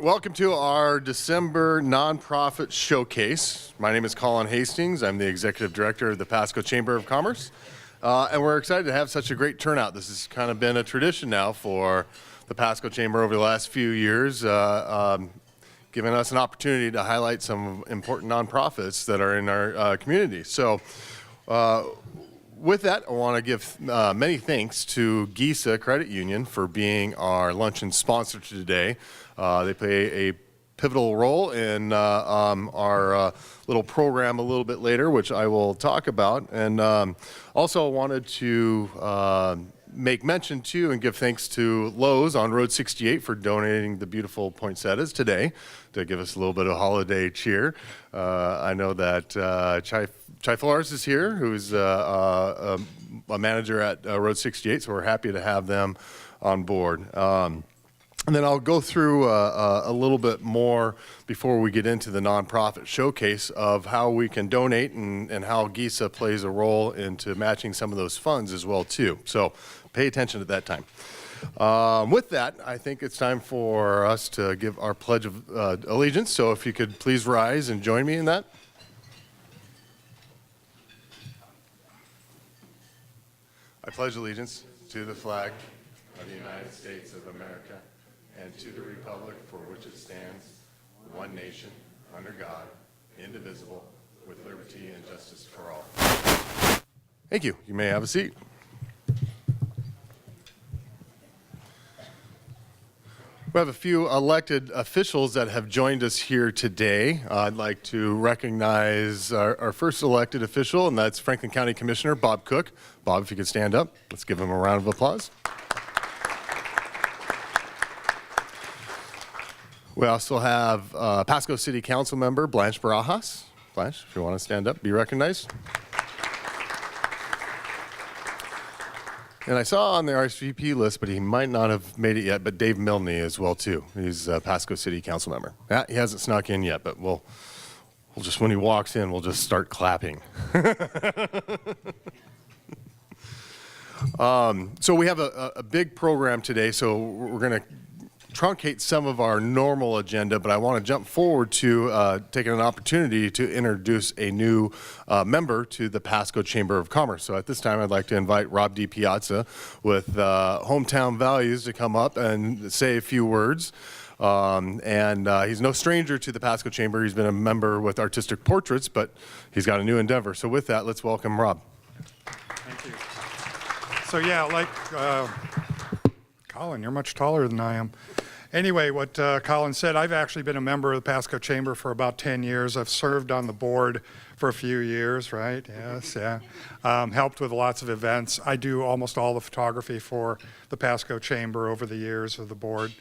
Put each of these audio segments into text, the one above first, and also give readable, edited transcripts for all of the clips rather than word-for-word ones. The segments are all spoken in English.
Welcome to our December Nonprofit Showcase. My name is Colin Hastings. I'm the Executive Director of the Pasco Chamber of Commerce. And we're excited to have such a great turnout. This has kind of been a tradition now for the Pasco Chamber over the last few years, giving us an opportunity to highlight some important nonprofits that are in our community. So with that, I want to give many thanks to GISA Credit Union for being our luncheon sponsor today. They play a pivotal role in our little program a little bit later, which I will talk about. And also wanted to make mention to and give thanks to Lowe's on Road 68 for donating the beautiful poinsettias today to give us a little bit of holiday cheer. I know that Chai Flores is here, who's a manager at Road 68, so we're happy to have them on board. And then I'll go through a little bit more before we get into the nonprofit showcase of how we can donate and how GISA plays a role into matching some of those funds as well too. So pay attention at that time. With that, I think it's time for us to give our Pledge of Allegiance. So if you could please rise and join me in that. I pledge allegiance to the flag of the United States of America and to the republic for which it stands, one nation, under God, indivisible, with liberty and justice for all. Thank you. You may have a seat. We have a few elected officials that have joined us here today. I'd like to recognize our first elected official, and that's Franklin County Commissioner Bob Cook. Bob, if you could stand up, let's give him a round of applause. We also have Pasco City Council member Blanche Barajas. Blanche, if you want to stand up, be recognized. And I saw on the RSVP list, but he might not have made it yet, but Dave Milne as well too. He's a Pasco City Council member. Yeah, he hasn't snuck in yet, but we'll just, when he walks in, we'll just start clapping. So we have a big program today, so we're going to truncate some of our normal agenda, but I want to jump forward to taking an opportunity to introduce a new member to the Pasco Chamber of Commerce. So at this time, I'd like to invite Rob DiPiazza with Hometown Values to come up and say a few words. He's no stranger to the Pasco Chamber. He's been a member with Artistic Portraits, but he's got a new endeavor. So with that, let's welcome Rob. Thank you. So yeah, like Colin, you're much taller than I am. Anyway, what Colin said, I've actually been a member of the Pasco Chamber for about 10 years. I've served on the board for a few years, right? Yes, yeah. Helped with lots of events. I do almost all the photography for the Pasco Chamber over the years of the board.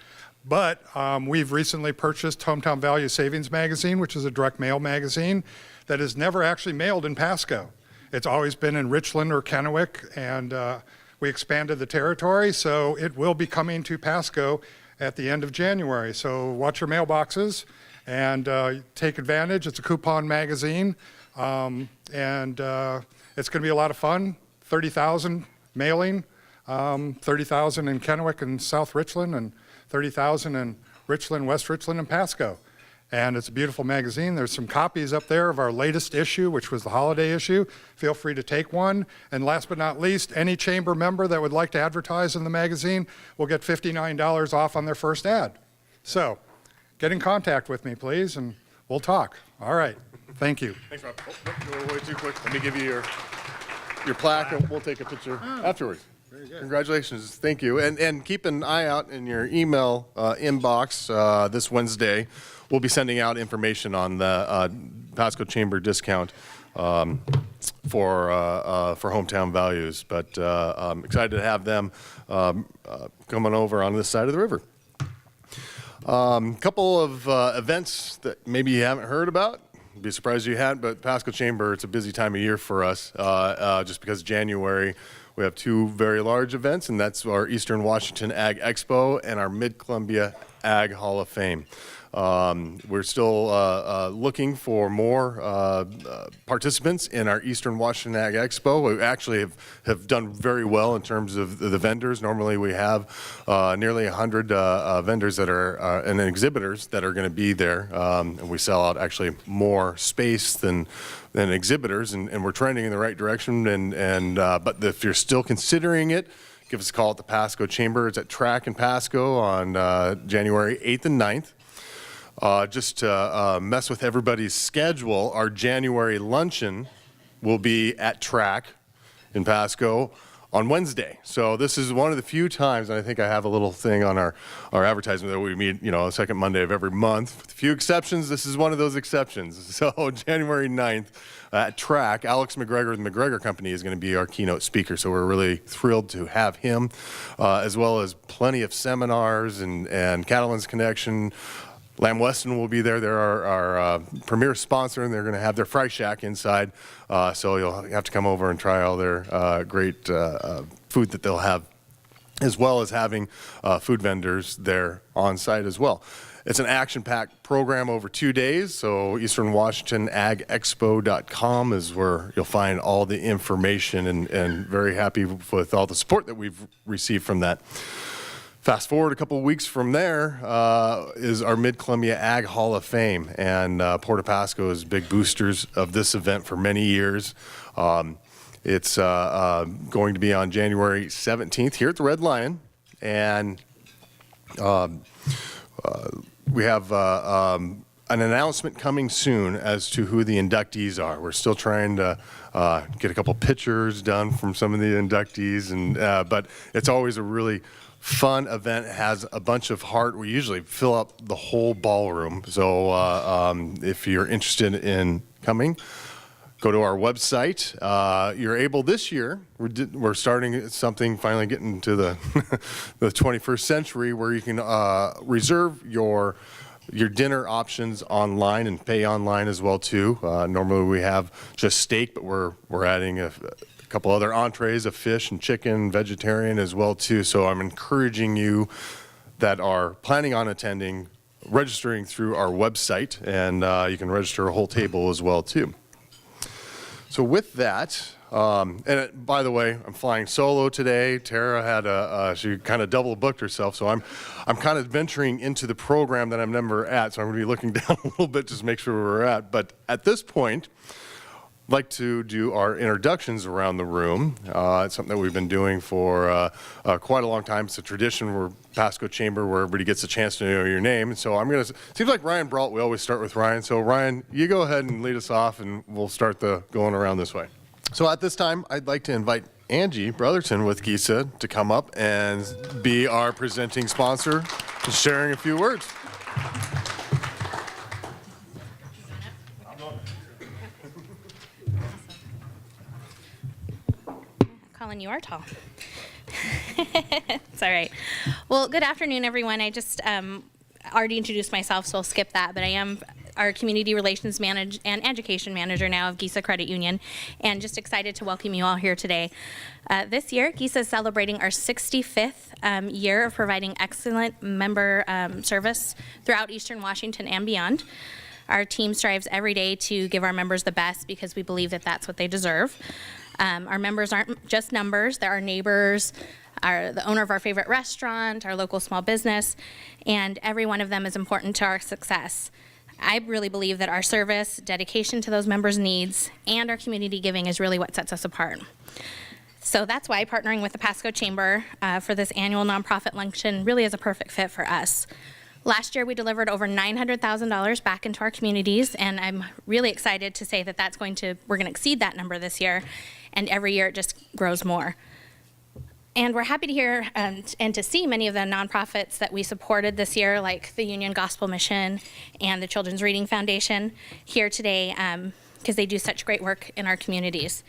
But we've recently purchased Hometown Value Savings Magazine, which is a direct mail magazine that is never actually mailed in Pasco. It's always been in Richland or Kennewick, and we expanded the territory, so it will be coming to Pasco at the end of January. So watch your mailboxes and take advantage. It's a coupon magazine, and it's going to be a lot of fun. 30,000 mailing, 30,000 in Kennewick and South Richland, and 30,000 in Richland, West Richland, and Pasco. And it's a beautiful magazine. There's some copies up there of our latest issue, which was the holiday issue. Feel free to take one. And last but not least, any chamber member that would like to advertise in the magazine will get $59 off on their first ad. So get in contact with me, please, and we'll talk. All right. Thank you. Thanks, Rob. You're way too quick. Let me give you your plaque, and we'll take a picture afterwards. Very good. Congratulations. Thank you. And keep an eye out in your email inbox this Wednesday. We'll be sending out information on the Pasco Chamber discount for Hometown Values. But I'm excited to have them coming over on this side of the river. Couple of events that maybe you haven't heard about. I'd be surprised you hadn't, but Pasco Chamber, it's a busy time of year for us just because January we have two very large events, and that's our Eastern Washington Ag Expo and our Mid-Columbia Ag Hall of Fame. We're still looking for more participants in our Eastern Washington Ag Expo. We actually have done very well in terms of the vendors. Normally we have nearly 100 vendors that are and exhibitors that are going to be there. And we sell out actually more space than exhibitors, and we're trending in the right direction. But if you're still considering it, give us a call at the Pasco Chamber. It's at Track in Pasco on January 8th and 9th. Just to mess with everybody's schedule, our January luncheon will be at Track in Pasco on Wednesday. So this is one of the few times, and I think I have a little thing on our advertisement that we meet, the second Monday of every month. With a few exceptions, this is one of those exceptions. So January 9th at Track, Alex McGregor of the McGregor Company is going to be our keynote speaker. So we're really thrilled to have him, as well as plenty of seminars and Cattlemen's Connection. Lamb Weston will be there. They're our premier sponsor, and they're going to have their fry shack inside. So you'll have to come over and try all their great food that they'll have, as well as having food vendors there on site as well. It's an action-packed program over 2 days, so easternwashingtonagexpo.com is where you'll find all the information, and very happy with all the support that we've received from that. Fast forward a couple of weeks from there is our Mid-Columbia Ag Hall of Fame, and Port of Pasco is big boosters of this event for many years. It's going to be on January 17th here at the Red Lion, and we have an announcement coming soon as to who the inductees are. We're still trying to get a couple pictures done from some of the inductees, but it's always a really fun event. It has a bunch of heart. We usually fill up the whole ballroom. So if you're interested in coming, go to our website. You're able this year. We're starting something, finally getting to the 21st century, where you can reserve your dinner options online and pay online as well too. Normally we have just steak, but we're adding a couple other entrees of fish and chicken, vegetarian as well too. So I'm encouraging you that are planning on attending, registering through our website, and you can register a whole table as well too. So with that, by the way, I'm flying solo today. Tara had she kind of double booked herself, so I'm kind of venturing into the program that I'm never at, so I'm going to be looking down a little bit just to make sure where we're at. But at this point, I'd like to do our introductions around the room. It's something that we've been doing for quite a long time. It's a tradition. We're Pasco Chamber where everybody gets a chance to know your name. And so I'm going to, seems like Ryan Brault, we always start with Ryan. So Ryan, you go ahead and lead us off, and we'll start going around this way. So at this time, I'd like to invite Angie Brotherton with GISA to come up and be our presenting sponsor, sharing a few words. Colin, you are tall. It's all right. Well, good afternoon, everyone. I just already introduced myself, so I'll skip that, but I am our Community Relations Manager and Education Manager now of GISA Credit Union, and just excited to welcome you all here today. This year, GISA is celebrating our 65th year of providing excellent member service throughout Eastern Washington and beyond. Our team strives every day to give our members the best because we believe that that's what they deserve. Our members aren't just numbers, they're our neighbors, the owner of our favorite restaurant, our local small business, and every one of them is important to our success. I really believe that our service, dedication to those members' needs, and our community giving is really what sets us apart. So that's why partnering with the Pasco Chamber for this annual nonprofit luncheon really is a perfect fit for us. Last year, we delivered over $900,000 back into our communities, and I'm really excited to say that we're going to exceed that number this year, and every year it just grows more. And we're happy to hear and to see many of the nonprofits that we supported this year, like the Union Gospel Mission and the Children's Reading Foundation, here today because they do such great work in our communities.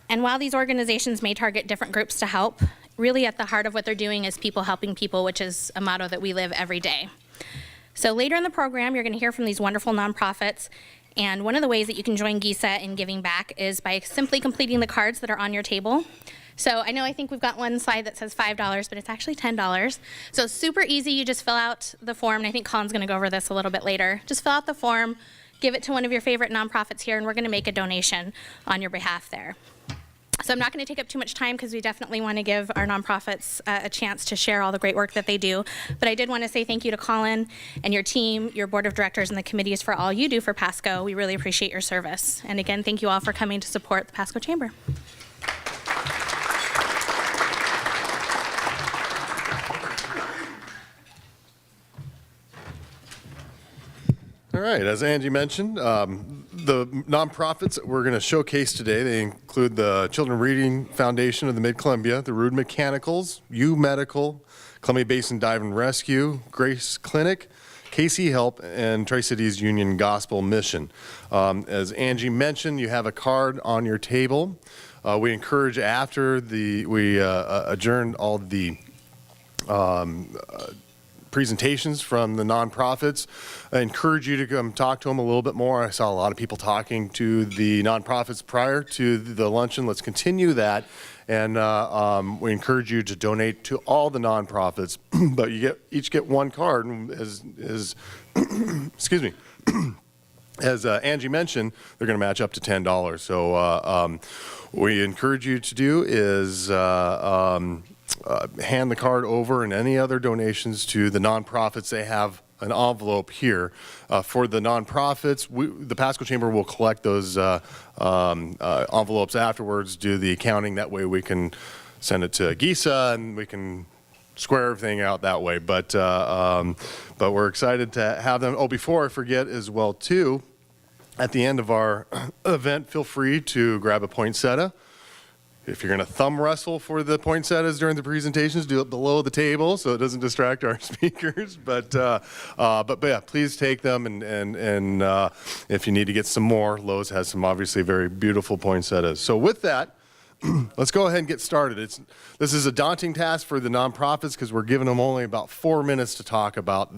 And while these organizations may target different groups to help, really at the heart of what they're doing is people helping people, which is a motto that we live every day. So later in the program, you're going to hear from these wonderful nonprofits, And one of the ways that you can join GISA in giving back is by simply completing the cards that are on your table. So I think we've got one slide that says $5, but it's actually $10. So it's super easy. You just fill out the form, and I think Colin's going to go over this a little bit later. Just fill out the form, give it to one of your favorite nonprofits here, and we're going to make a donation on your behalf there. So I'm not going to take up too much time because we definitely want to give our nonprofits a chance to share all the great work that they do. But I did want to say thank you to Colin and your team, your board of directors, and the committees for all you do for Pasco. We really appreciate your service. And again, thank you all for coming to support the Pasco Chamber. All right, as Angie mentioned, the nonprofits that we're going to showcase today, they include the Children Reading Foundation of the Mid-Columbia, the Rude Mechanicals, U Medical, Columbia Basin Dive and Rescue, Grace Clinic, KC Help, and Tri-Cities Union Gospel Mission. As Angie mentioned, you have a card on your table. We encourage after we adjourn all the presentations from the nonprofits. I encourage you to come talk to them a little bit more. I saw a lot of people talking to the nonprofits prior to the luncheon. Let's continue that. And we encourage you to donate to all the nonprofits, but you each get one card. As excuse me, as Angie mentioned, they're going to match up to $10. So what we encourage you to do is hand the card over, and any other donations to the nonprofits. They have an envelope here. For the nonprofits, the Pasco Chamber will collect those envelopes afterwards, do the accounting. That way we can send it to GISA and we can square everything out that way. But we're excited to have them. Oh, before I forget as well too, at the end of our event, feel free to grab a poinsettia. If you're going to thumb wrestle for the poinsettias during the presentations, do it below the table so it doesn't distract our speakers. But yeah, please take them, and if you need to get some more, Lowe's has some obviously very beautiful poinsettias. So with that, let's go ahead and get started. This is a daunting task for the nonprofits because we're giving them only about 4 minutes to talk about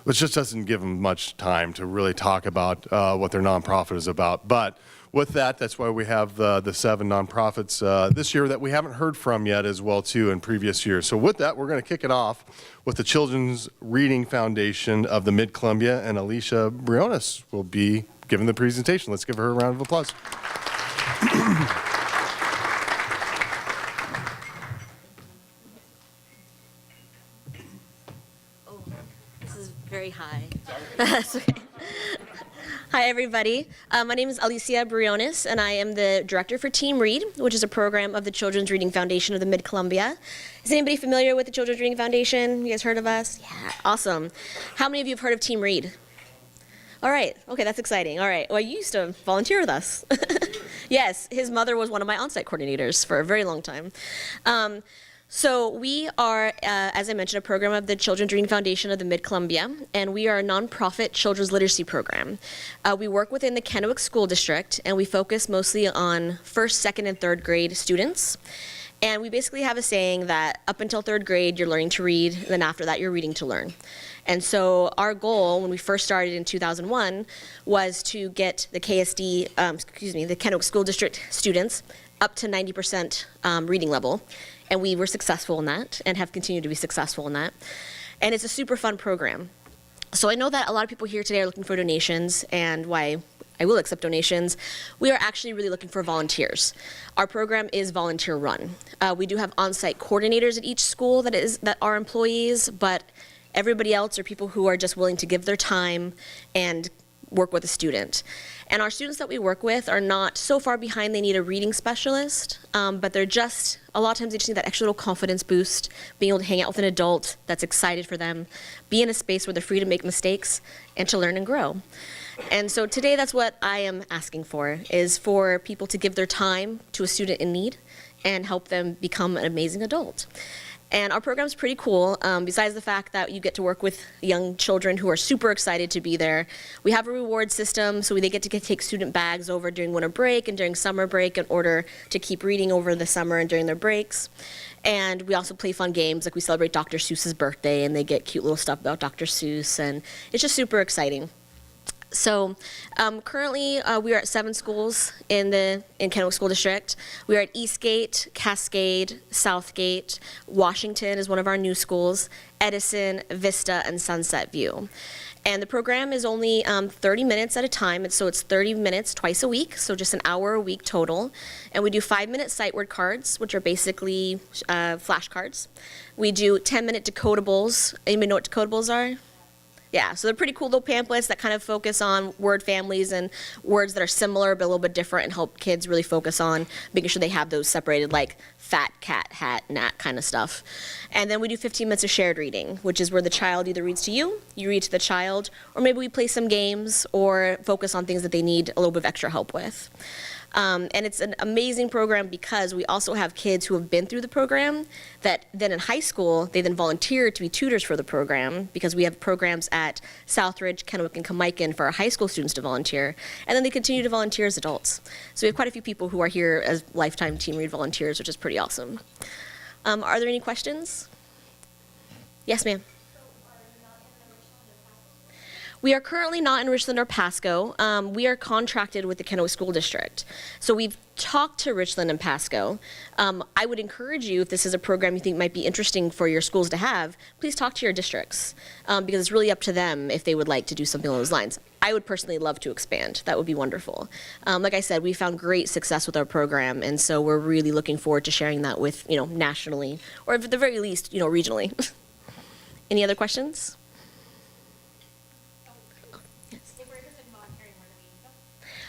which just doesn't give them much time to really talk about what their nonprofit is about. But with that, that's why we have the 7 nonprofits this year that we haven't heard from yet as well too in previous years. So with that, we're going to kick it off with the Children's Reading Foundation of the Mid-Columbia, and Alicia Briones will be giving the presentation. Let's give her a round of applause. Oh, this is very high. That's okay. Hi, everybody. My name is Alicia Briones, and I am the director for Team Read, which is a program of the Children's Reading Foundation of the Mid-Columbia. Is anybody familiar with the Children's Reading Foundation? You guys heard of us? Yeah, awesome. How many of you have heard of Team Read? All right. Okay, that's exciting. All right. Well, you used to volunteer with us. Yes, his mother was one of my on-site coordinators for a very long time. So we are, as I mentioned, a program of the Children's Reading Foundation of the Mid-Columbia, and we are a nonprofit children's literacy program. We work within the Kennewick School District, and we focus mostly on first, second, and third grade students. And we basically have a saying that up until third grade, you're learning to read, and then after that, you're reading to learn. And so our goal, when we first started in 2001, was to get the the Kennewick School District students up to 90% reading level. And we were successful in that and have continued to be successful in that. And it's a super fun program. So I know that a lot of people here today are looking for donations, and why I will accept donations. We are actually really looking for volunteers. Our program is volunteer run. We do have on-site coordinators at each school that are employees, but everybody else are people who are just willing to give their time and work with a student. And our students that we work with are not so far behind they need a reading specialist, but they're just, a lot of times they just need that extra little confidence boost, being able to hang out with an adult that's excited for them, be in a space where they're free to make mistakes and to learn and grow. And so today that's what I am asking for, is for people to give their time to a student in need and help them become an amazing adult. And our program's pretty cool. Besides the fact that you get to work with young children who are super excited to be there, we have a reward system, so they get to take student bags over during winter break and during summer break in order to keep reading over the summer and during their breaks. And we also play fun games, like we celebrate Dr. Seuss's birthday, and they get cute little stuff about Dr. Seuss, and it's just super exciting. So currently we are at 7 schools in Kennewick School District. We are at Eastgate, Cascade, Southgate, Washington is one of our new schools, Edison, Vista, and Sunset View. And the program is only 30 minutes at a time, so it's 30 minutes twice a week, so just an hour a week total. And we do 5-minute sight word cards, which are basically flashcards. We do 10-minute decodables. Anybody know what decodables are? Yeah, so they're pretty cool little pamphlets that kind of focus on word families and words that are similar but a little bit different and help kids really focus on making sure they have those separated, like fat, cat, hat, gnat kind of stuff. And then we do 15 minutes of shared reading, which is where the child either reads to you read to the child, or maybe we play some games or focus on things that they need a little bit of extra help with. And it's an amazing program because we also have kids who have been through the program that then in high school, they then volunteer to be tutors for the program because we have programs at Southridge, Kennewick, and Camican for our high school students to volunteer. And then they continue to volunteer as adults. So we have quite a few people who are here as lifetime Team Read volunteers, which is pretty awesome. Are there any questions? Yes, ma'am. We are currently not in Richland or Pasco. We are contracted with the Kennewick School District. So we've talked to Richland and Pasco. I would encourage you, if this is a program you think might be interesting for your schools to have, please talk to your districts because it's really up to them if they would like to do something along those lines. I would personally love to expand. That would be wonderful. Like I said, we found great success with our program, and so we're really looking forward to sharing that with, nationally, or at the very least, regionally. Any other questions?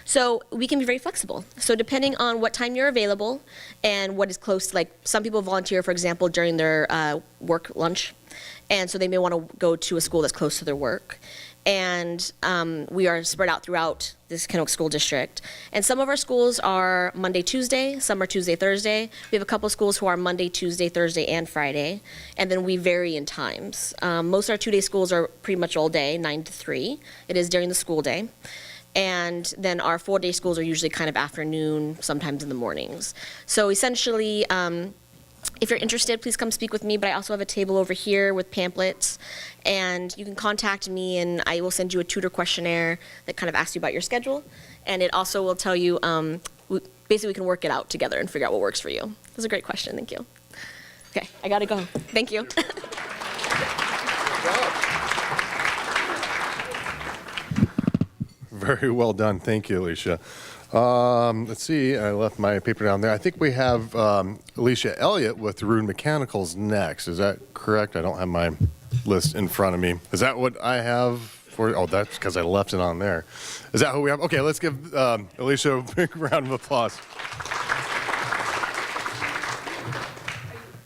So we can be very flexible. So depending on what time you're available and what is close, like some people volunteer, for example, during their work lunch. And so they may want to go to a school that's close to their work. And we are spread out throughout this Kennewick School District. And some of our schools are Monday, Tuesday, some are Tuesday, Thursday. We have a couple schools who are Monday, Tuesday, Thursday, and Friday. And then we vary in times. Most of our 2-day schools are pretty much all day, 9 to 3. It is during the school day. And then our 4-day schools are usually kind of afternoon, sometimes in the mornings. So essentially, if you're interested, please come speak with me, but I also have a table over here with pamphlets, and you can contact me and I will send you a tutor questionnaire that kind of asks you about your schedule, and it also will tell you, basically we can work it out together and figure out what works for you. That's a great question, thank you. Okay, I gotta go, thank you. Very well done. Thank you, Alicia. Let's see. I left my paper down there. I think we have Alicia Elliott with Rude Mechanicals next. Is that correct? I don't have my list in front of me. Is that what I have for? Oh, that's because I left it on there. Is that who we have? Okay, let's give Alicia a big round of applause.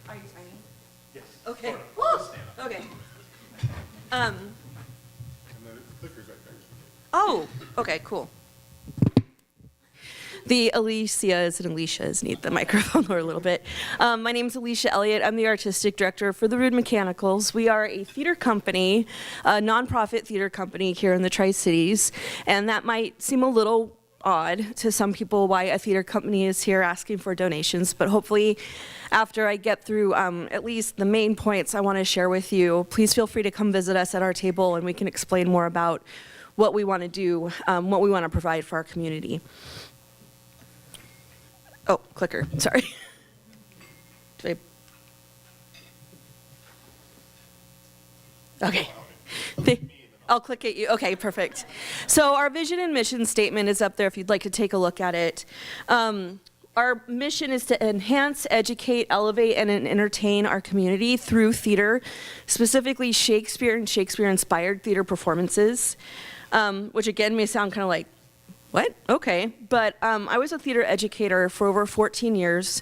Are you signing? Yes. Okay. Okay. Oh, okay, cool. The Alicias and Alicias need the microphone lower a little bit. My name's Alicia Elliott. I'm the artistic director for the Rude Mechanicals. We are a theater company, a nonprofit theater company here in the Tri-Cities, and that might seem a little odd to some people why a theater company is here asking for donations, but hopefully after I get through at least the main points I want to share with you, please feel free to come visit us at our table and we can explain more about what we want to do, what we want to provide for our community. Oh, clicker, sorry. Okay. I'll click at you. Okay, perfect. So our vision and mission statement is up there if you'd like to take a look at it. Our mission is to enhance, educate, elevate, and entertain our community through theater, specifically Shakespeare and Shakespeare-inspired theater performances, which again may sound kind of like, what? Okay. But I was a theater educator for over 14 years.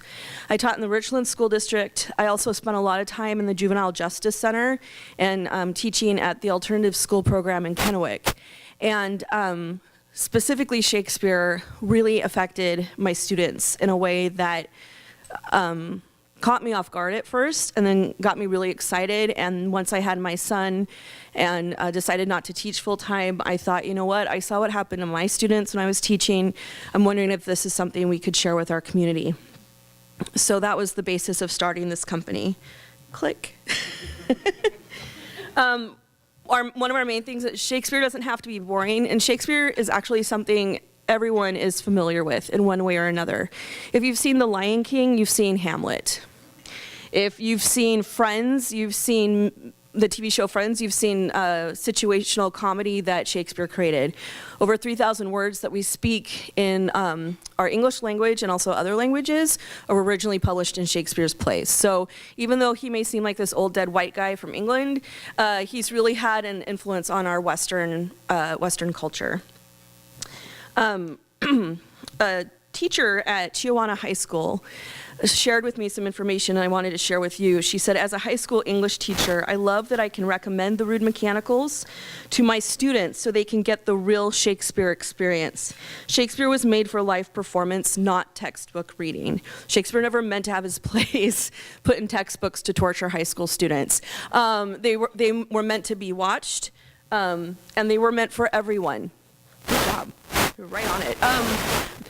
I taught in the Richland School District. I also spent a lot of time in the Juvenile Justice Center and teaching at the Alternative School Program in Kennewick. And specifically Shakespeare really affected my students in a way that caught me off guard at first and then got me really excited. And once I had my son and decided not to teach full time, I thought, you know what, I saw what happened to my students when I was teaching. I'm wondering if this is something we could share with our community. So that was the basis of starting this company. Click. one of our main things is Shakespeare doesn't have to be boring, and Shakespeare is actually something everyone is familiar with in one way or another. If you've seen The Lion King, you've seen Hamlet. If you've seen Friends, you've seen the TV show Friends, you've seen situational comedy that Shakespeare created. Over 3,000 words that we speak in our English language and also other languages are originally published in Shakespeare's plays. So even though he may seem like this old dead white guy from England, he's really had an influence on our Western culture. A teacher at Chiawana High School shared with me some information I wanted to share with you. She said, as a high school English teacher, I love that I can recommend the Rude Mechanicals to my students so they can get the real Shakespeare experience. Shakespeare was made for live performance, not textbook reading. Shakespeare never meant to have his plays put in textbooks to torture high school students. They were meant to be watched, and they were meant for everyone. Good job. You're right on it.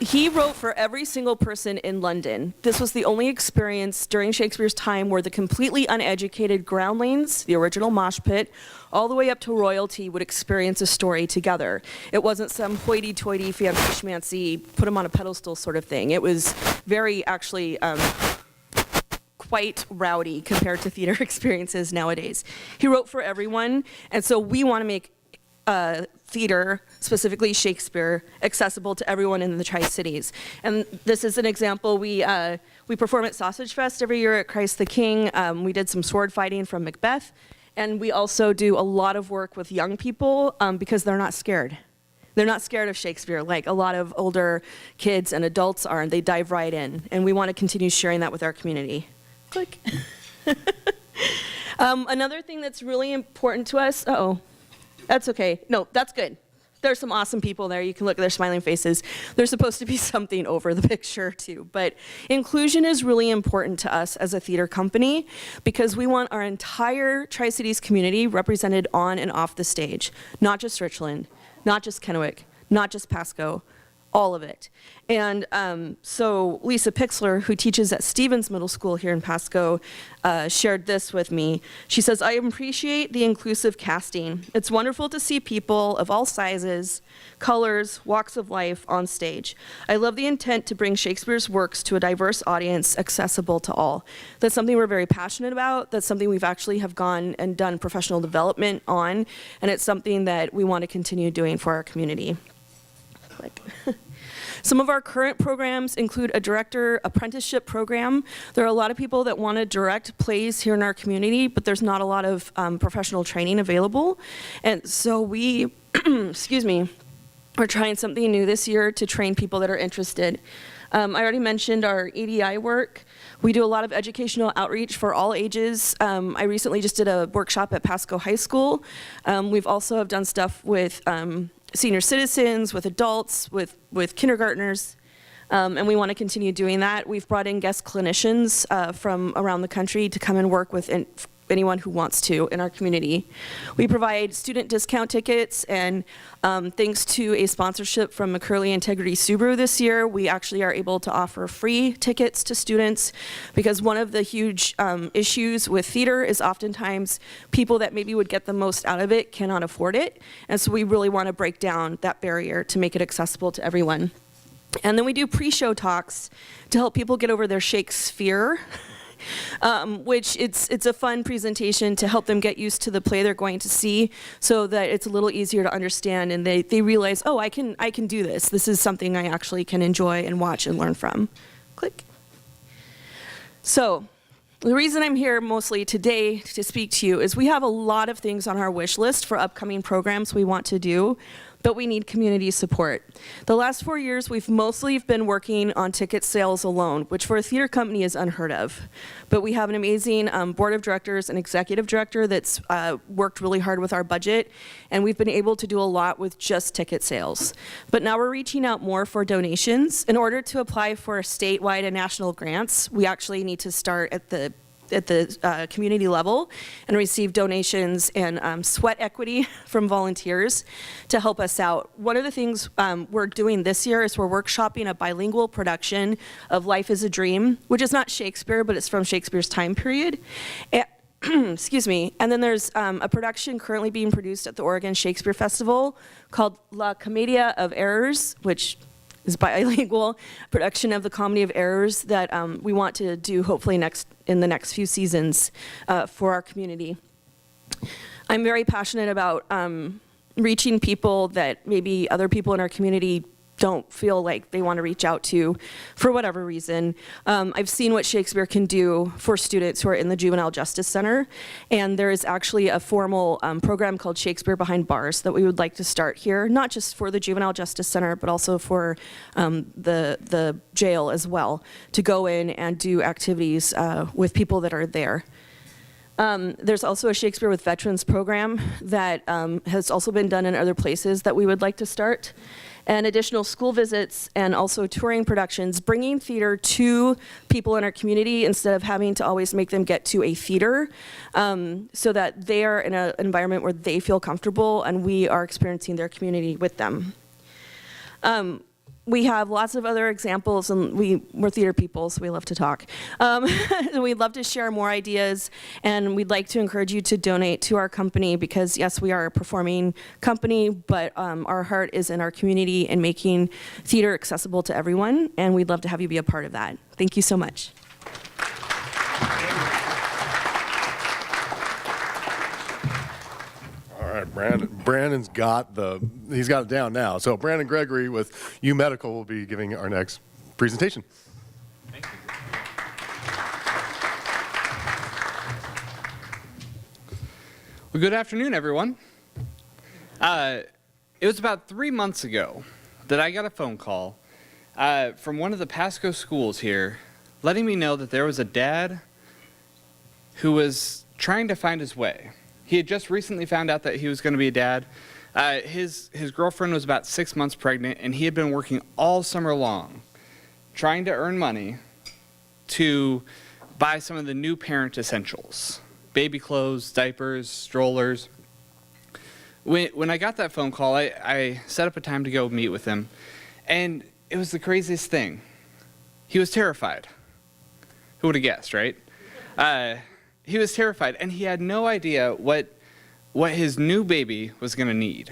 He wrote for every single person in London. This was the only experience during Shakespeare's time where the completely uneducated groundlings, the original mosh pit, all the way up to royalty would experience a story together. It wasn't some hoity-toity, fancy-schmancy, put him on a pedestal sort of thing. It was very, actually, quite rowdy compared to theater experiences nowadays. He wrote for everyone, and so we want to make theater, specifically Shakespeare, accessible to everyone in the Tri-Cities. And this is an example. We perform at Sausage Fest every year at Christ the King. We did some sword fighting from Macbeth. And we also do a lot of work with young people because they're not scared. They're not scared of Shakespeare like a lot of older kids and adults are, and they dive right in. And we want to continue sharing that with our community. Click. Another thing that's really important to us, that's okay. No, that's good. There's some awesome people there. You can look at their smiling faces. There's supposed to be something over the picture too. But inclusion is really important to us as a theater company because we want our entire Tri-Cities community represented on and off the stage. Not just Richland, not just Kennewick, not just Pasco, all of it. And so Lisa Pixler, who teaches at Stevens Middle School here in Pasco, shared this with me. She says, I appreciate the inclusive casting. It's wonderful to see people of all sizes, colors, walks of life on stage. I love the intent to bring Shakespeare's works to a diverse audience, accessible to all. That's something we're very passionate about. That's something we've actually have gone and done professional development on, and it's something that we want to continue doing for our community. Some of our current programs include a director apprenticeship program. There are a lot of people that want to direct plays here in our community, but there's not a lot of professional training available. And so we, excuse me, are trying something new this year to train people that are interested. I already mentioned our EDI work. We do a lot of educational outreach for all ages. I recently just did a workshop at Pasco High School. We've also have done stuff with senior citizens, with adults, with kindergartners, and we want to continue doing that. We've brought in guest clinicians from around the country to come and work with anyone who wants to in our community. We provide student discount tickets, and thanks to a sponsorship from McCurley Integrity Subaru this year, we actually are able to offer free tickets to students because one of the huge issues with theater is oftentimes people that maybe would get the most out of it cannot afford it. And so we really want to break down that barrier to make it accessible to everyone. And then we do pre-show talks to help people get over their Shakespeare. Which it's a fun presentation to help them get used to the play they're going to see so that it's a little easier to understand and they realize, oh, I can do this. This is something I actually can enjoy and watch and learn from. Click. So the reason I'm here mostly today to speak to you is we have a lot of things on our wish list for upcoming programs we want to do, but we need community support. The last 4 years, we've mostly been working on ticket sales alone, which for a theater company is unheard of. But we have an amazing board of directors and executive director that's worked really hard with our budget, and we've been able to do a lot with just ticket sales. But now we're reaching out more for donations. In order to apply for statewide and national grants, we actually need to start at the community level and receive donations and sweat equity from volunteers to help us out. One of the things we're doing this year is we're workshopping a bilingual production of Life is a Dream, which is not Shakespeare, but it's from Shakespeare's time period. excuse me. And then there's a production currently being produced at the Oregon Shakespeare Festival called La Commedia of Errors, which is bilingual production of the Comedy of Errors that we want to do hopefully in the next few seasons for our community. I'm very passionate about reaching people that maybe other people in our community don't feel like they want to reach out to for whatever reason. I've seen what Shakespeare can do for students who are in the Juvenile Justice Center, and there is actually a formal program called Shakespeare Behind Bars that we would like to start here, not just for the Juvenile Justice Center, but also for the jail as well, to go in and do activities with people that are there. There's also a Shakespeare with Veterans program that has also been done in other places that we would like to start. And additional school visits and also touring productions, bringing theater to people in our community instead of having to always make them get to a theater, so that they are in an environment where they feel comfortable and we are experiencing their community with them. We have lots of other examples, and we're theater people, so we love to talk. We'd love to share more ideas, and we'd like to encourage you to donate to our company because, yes, we are a performing company, but our heart is in our community and making theater accessible to everyone, and we'd love to have you be a part of that. Thank you so much. All right, Brandon's got he's got it down now. So Brandon Gregory with U Medical will be giving our next presentation. Thank you. Well, good afternoon, everyone. It was about 3 months ago that I got a phone call from one of the Pasco schools here letting me know that there was a dad who was trying to find his way. He had just recently found out that he was going to be a dad. His girlfriend was about 6 months pregnant, and he had been working all summer long trying to earn money to buy some of the new parent essentials. Baby clothes, diapers, strollers. When I got that phone call, I set up a time to go meet with him, and it was the craziest thing. He was terrified. Who would have guessed, right? He was terrified, and he had no idea what his new baby was going to need.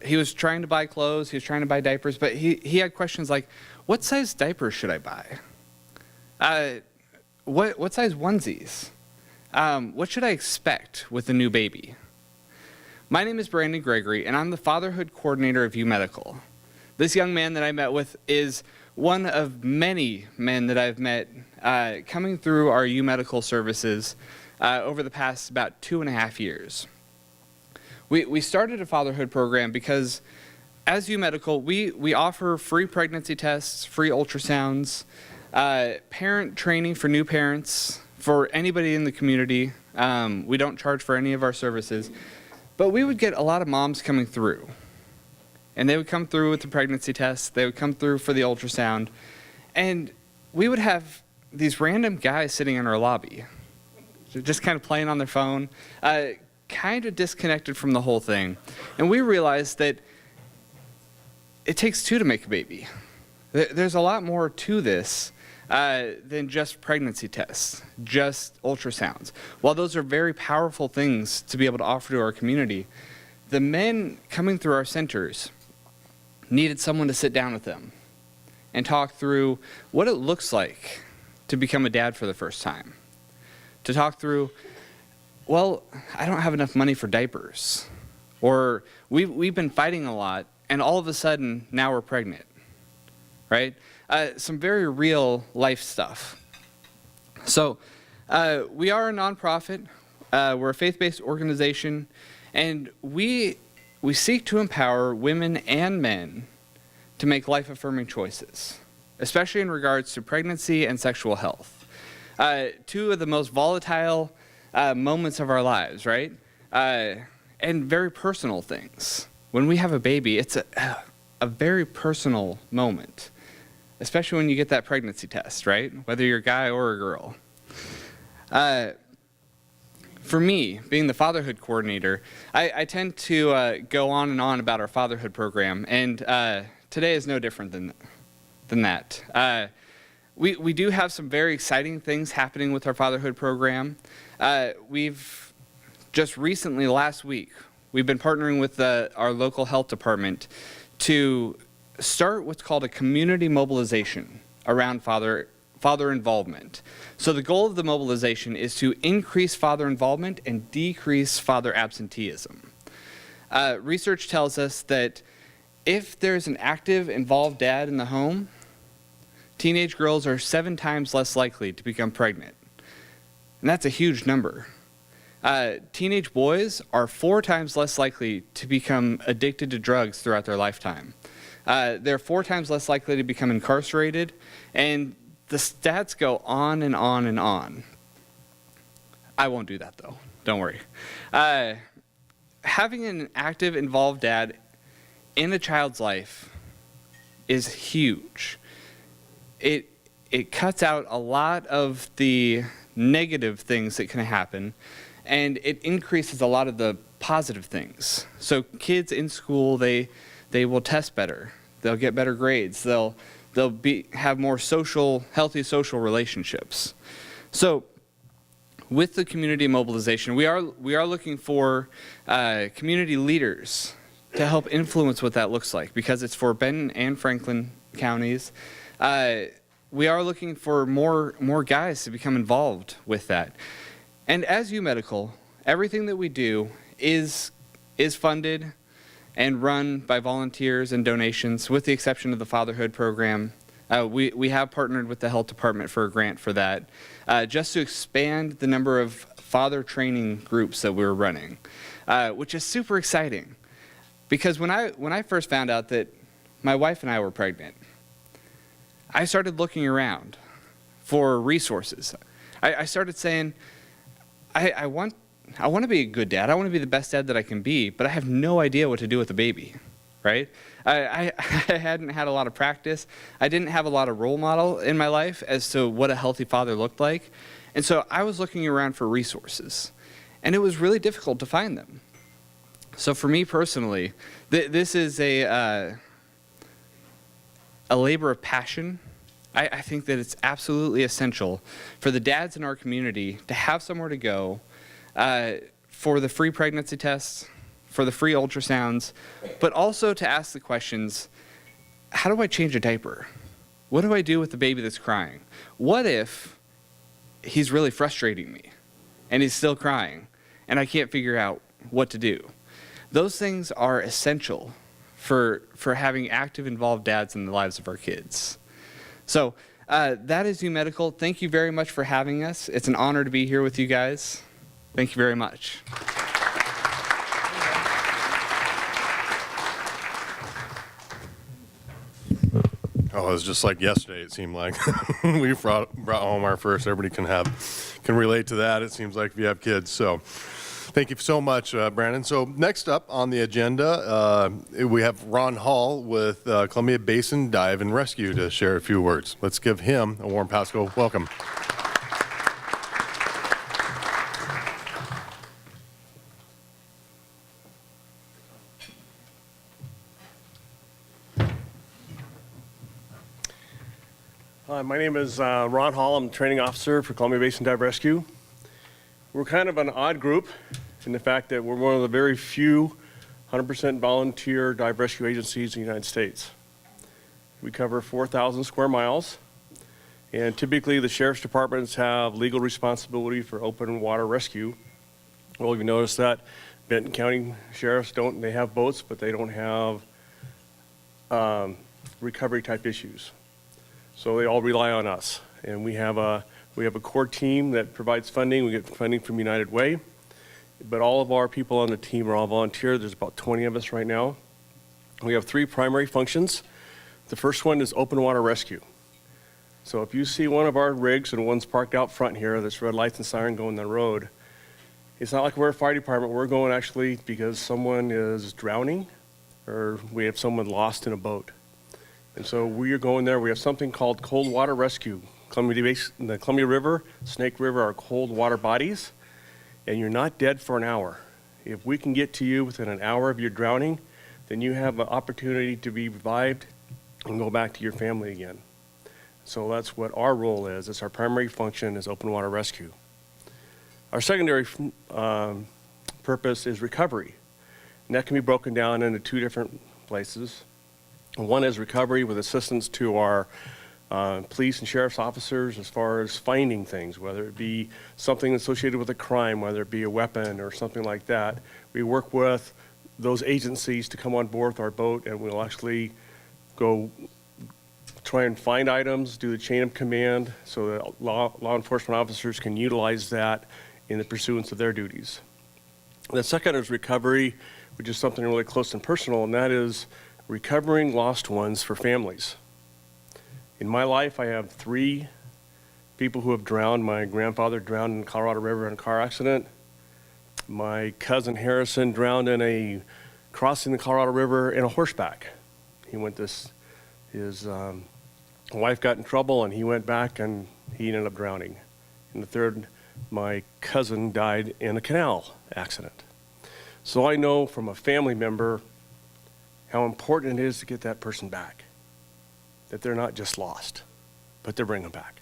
He was trying to buy clothes, he was trying to buy diapers, but he had questions like, what size diapers should I buy? What size onesies? What should I expect with the new baby? My name is Brandon Gregory, and I'm the fatherhood coordinator of U Medical. This young man that I met with is one of many men that I've met coming through our U Medical services over the past about 2.5 years. We started a fatherhood program because as U Medical, we offer free pregnancy tests, free ultrasounds, parent training for new parents, for anybody in the community. We don't charge for any of our services, but we would get a lot of moms coming through. And they would come through with the pregnancy test, they would come through for the ultrasound, and we would have these random guys sitting in our lobby, just kind of playing on their phone, kind of disconnected from the whole thing. And we realized that it takes two to make a baby. There's a lot more to this than just pregnancy tests, just ultrasounds. While those are very powerful things to be able to offer to our community, the men coming through our centers needed someone to sit down with them and talk through what it looks like to become a dad for the first time. To talk through, well, I don't have enough money for diapers. Or we've been fighting a lot, and all of a sudden, now we're pregnant, right? Some very real life stuff. So we are a nonprofit. We're a faith-based organization, and we seek to empower women and men to make life-affirming choices, especially in regards to pregnancy and sexual health. Two of the most volatile moments of our lives, right? And very personal things. When we have a baby, it's a very personal moment, especially when you get that pregnancy test, right? Whether you're a guy or a girl. For me, being the fatherhood coordinator, I tend to go on and on about our fatherhood program, and today is no different than that. we do have some very exciting things happening with our fatherhood program. We've just recently, last week, we've been partnering with our local health department to start what's called a community mobilization around father involvement. So the goal of the mobilization is to increase father involvement and decrease father absenteeism. Research tells us that if there's an active, involved dad in the home, teenage girls are 7 times less likely to become pregnant. And that's a huge number. Teenage boys are 4 times less likely to become addicted to drugs throughout their lifetime. They're 4 times less likely to become incarcerated, and the stats go on and on and on. I won't do that, though. Don't worry. Having an active, involved dad in a child's life is huge. It cuts out a lot of the negative things that can happen, and it increases a lot of the positive things. So kids in school, they will test better. They'll get better grades. They'll have more healthy social relationships. So with the community mobilization, we are looking for community leaders to help influence what that looks like, because it's for Benton and Franklin counties. We are looking for more guys to become involved with that. And as U Medical, everything that we do is funded and run by volunteers and donations, with the exception of the fatherhood program. We have partnered with the health department for a grant for that, just to expand the number of father training groups that we're running, which is super exciting. Because when I first found out that my wife and I were pregnant, I started looking around for resources. I started saying, I want to be a good dad. I want to be the best dad that I can be, but I have no idea what to do with a baby, right? I hadn't had a lot of practice. I didn't have a lot of role model in my life as to what a healthy father looked like. And so I was looking around for resources, and it was really difficult to find them. So for me personally, this is a labor of passion. I think that it's absolutely essential for the dads in our community to have somewhere to go for the free pregnancy tests, for the free ultrasounds, but also to ask the questions, how do I change a diaper? What do I do with the baby that's crying? What if he's really frustrating me and he's still crying and I can't figure out what to do? Those things are essential for having active, involved dads in the lives of our kids. So that is U Medical. Thank you very much for having us. It's an honor to be here with you guys. Thank you very much. Oh, it was just like yesterday, it seemed like. We brought home our first. Everybody can relate to that, it seems like, if you have kids. So thank you so much, Brandon. So next up on the agenda, we have Ron Hall with Columbia Basin Dive and Rescue to share a few words. Let's give him a warm Pasco welcome. Hi, my name is Ron Hall. I'm the training officer for Columbia Basin Dive Rescue. We're kind of an odd group in the fact that we're one of the very few 100% volunteer dive rescue agencies in the United States. We cover 4,000 square miles, and typically the sheriff's departments have legal responsibility for open water rescue. Well, you've noticed that Benton County sheriffs they have boats, but they don't have recovery type issues. So they all rely on us, and we have a core team that provides funding. We get funding from United Way, but all of our people on the team are all volunteer. There's about 20 of us right now. We have 3 primary functions. The first one is open water rescue. So if you see one of our rigs, and one's parked out front here, this red lights and siren going down the road, it's not like we're a fire department. We're going actually because someone is drowning or we have someone lost in a boat. And so we are going there. We have something called cold water rescue. The Columbia River, Snake River are cold water bodies, and you're not dead for an hour. If we can get to you within an hour of your drowning, then you have an opportunity to be revived and go back to your family again. So that's what our role is. It's our primary function is open water rescue. Our secondary purpose is recovery. And that can be broken down into two different places. One is recovery with assistance to our police and sheriff's officers as far as finding things, whether it be something associated with a crime, whether it be a weapon or something like that. We work with those agencies to come on board with our boat, and we'll actually go try and find items, do the chain of command so that law enforcement officers can utilize that in the pursuance of their duties. The second is recovery, which is something really close and personal, and that is recovering lost ones for families. In my life, I have 3 people who have drowned. My grandfather drowned in the Colorado River in a car accident. My cousin Harrison drowned in crossing the Colorado River in a horseback. His wife got in trouble and he went back and he ended up drowning. And the third, my cousin died in a canal accident. So I know from a family member how important it is to get that person back. That they're not just lost, but to bring them back.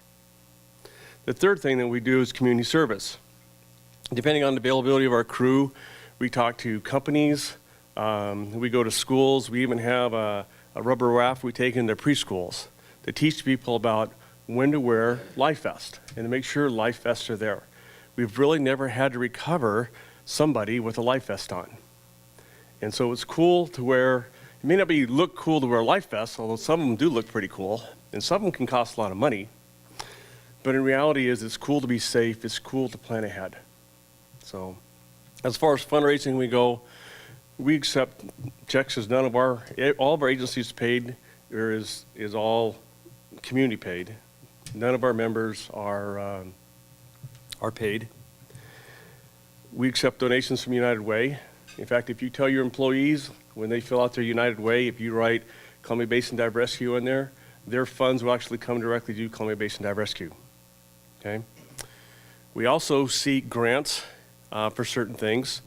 The third thing that we do is community service. Depending on the availability of our crew, we talk to companies, we go to schools, we even have a rubber raft we take into preschools to teach people about when to wear life vests and to make sure life vests are there. We've really never had to recover somebody with a life vest on. And so it's cool to wear. It may not look cool to wear life vests, although some of them do look pretty cool, and some of them can cost a lot of money. But in reality it's cool to be safe, it's cool to plan ahead. So as far as fundraising we go, we accept checks as all of our agencies paid is all community paid. None of our members are paid. We accept donations from United Way. In fact, if you tell your employees when they fill out their United Way, if you write Columbia Basin Dive Rescue in there, their funds will actually come directly to Columbia Basin Dive Rescue. Okay? We also seek grants for certain things.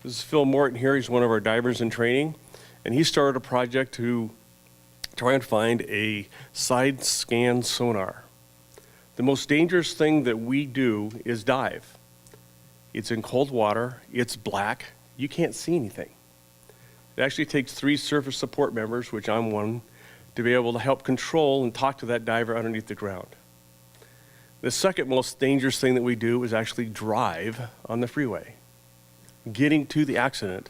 This is Phil Morton here. He's one of our divers in training, and he started a project to try and find a side scan sonar. The most dangerous thing that we do is dive. It's in cold water, it's black, you can't see anything. It actually takes 3 surface support members, which I'm one, to be able to help control and talk to that diver underneath the ground. The second most dangerous thing that we do is actually drive on the freeway. Getting to the accident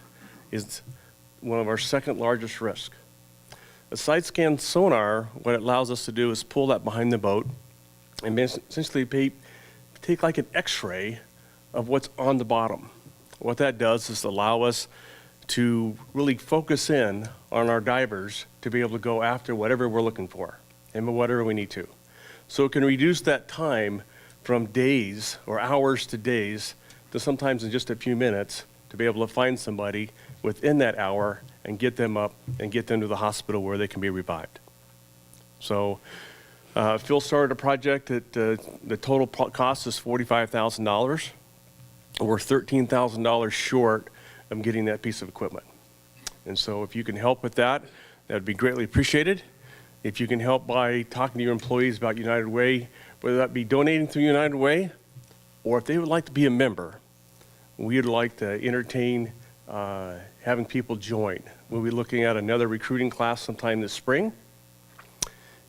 is one of our second largest risks. A side scan sonar, what it allows us to do is pull that behind the boat and essentially take like an x-ray of what's on the bottom. What that does is allow us to really focus in on our divers to be able to go after whatever we're looking for and whatever we need to. So it can reduce that time from days or hours to days to sometimes in just a few minutes to be able to find somebody within that hour and get them up and get them to the hospital where they can be revived. So Phil started a project that the total cost is $45,000. We're $13,000 short of getting that piece of equipment. And so if you can help with that, that would be greatly appreciated. If you can help by talking to your employees about United Way, whether that be donating through United Way, or if they would like to be a member, we would like to entertain having people join. We'll be looking at another recruiting class sometime this spring.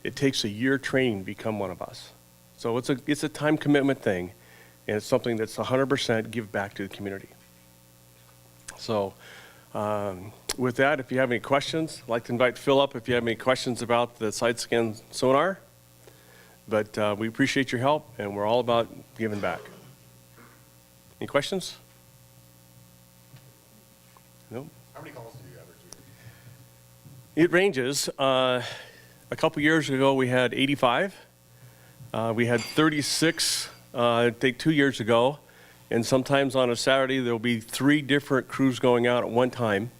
It takes a year training to become one of us. So it's a time commitment thing, and it's something that's 100% give back to the community. So with that, if you have any questions, I'd like to invite Phil up if you have any questions about the side scan sonar. But we appreciate your help, and we're all about giving back. Any questions? No? How many calls do you average a year? It ranges. A couple years ago, we had 85. We had 36, I think 2 years ago. And sometimes on a Saturday, there'll be 3 different crews going out at one time.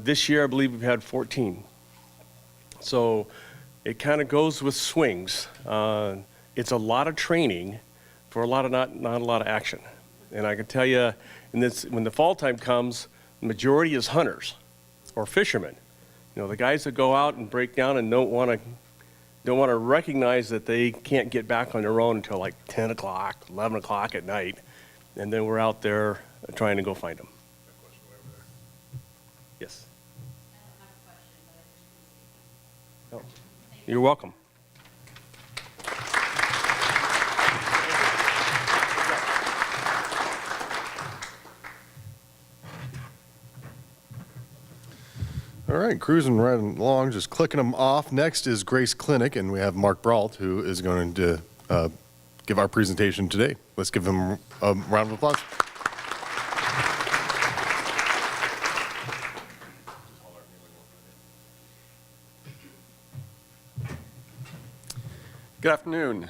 This year, I believe we've had 14. So it kind of goes with swings. It's a lot of training for not a lot of action. And I can tell you, when the fall time comes, the majority is hunters or fishermen. You know, the guys that go out and break down and don't want to don't want to recognize that they can't get back on their own until like 10 o'clock, 11 o'clock at night, and then we're out there trying to go find them. Yes. Oh, you're welcome. All right, cruising right along, just clicking them off. Next is Grace Clinic, and we have Mark Brault, who is going to give our presentation today. Let's give him a round of applause. Good afternoon.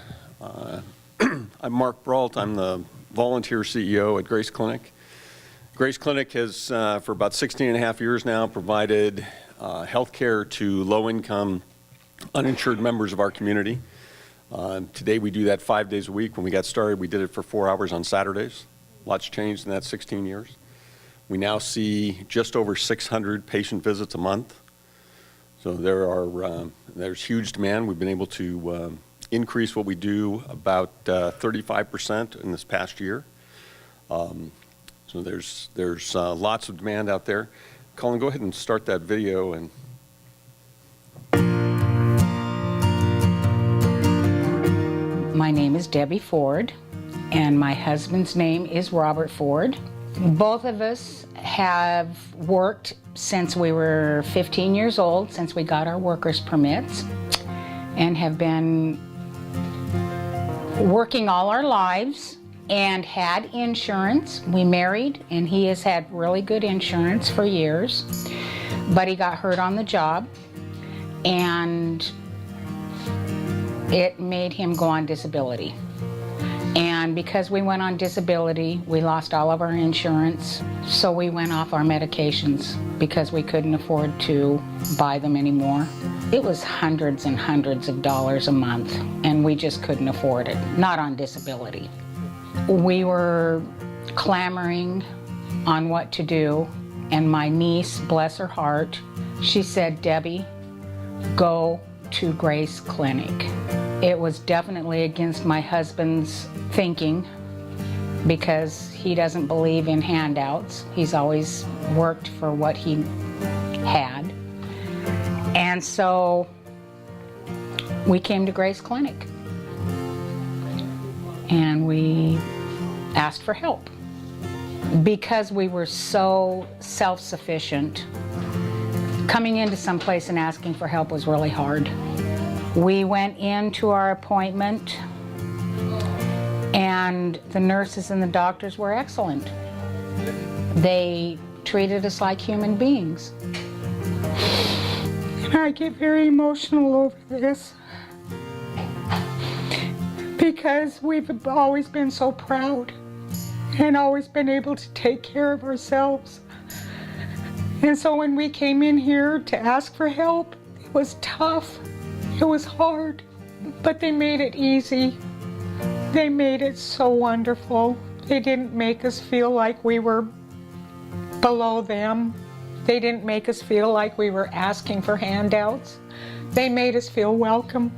I'm Mark Brault. I'm the volunteer CEO at Grace Clinic. Grace Clinic has, for about 16 and a half years now, provided health care to low-income, uninsured members of our community. Today we do that 5 days a week. When we got started, we did it for 4 hours on Saturdays. Lots changed in that 16 years. We now see just over 600 patient visits a month. So there's huge demand. We've been able to increase what we do about 35% in this past year. So there's lots of demand out there. Colin, go ahead and start that video. And my name is Debbie Ford, and my husband's name is Robert Ford. Both of us have worked since we were 15 years old, since we got our workers' permits, and have been working all our lives and had insurance. We married, and he has had really good insurance for years, but he got hurt on the job, and it made him go on disability. And because we went on disability, we lost all of our insurance, so we went off our medications because we couldn't afford to buy them anymore. It was hundreds and hundreds of dollars a month, and we just couldn't afford it, not on disability. We were clamoring on what to do, and my niece, bless her heart, she said, "Debbie, go to Grace Clinic." It was definitely against my husband's thinking because he doesn't believe in handouts. He's always worked for what he had. And so we came to Grace Clinic and we asked for help because we were so self-sufficient. Coming into some place and asking for help was really hard. We went into our appointment and the nurses and the doctors were excellent. They treated us like human beings. And I get very emotional over this because we've always been so proud and always been able to take care of ourselves. And so when we came in here to ask for help, it was tough. It was hard, but they made it easy. They made it so wonderful. They didn't make us feel like we were below them. They didn't make us feel like we were asking for handouts. They made us feel welcome,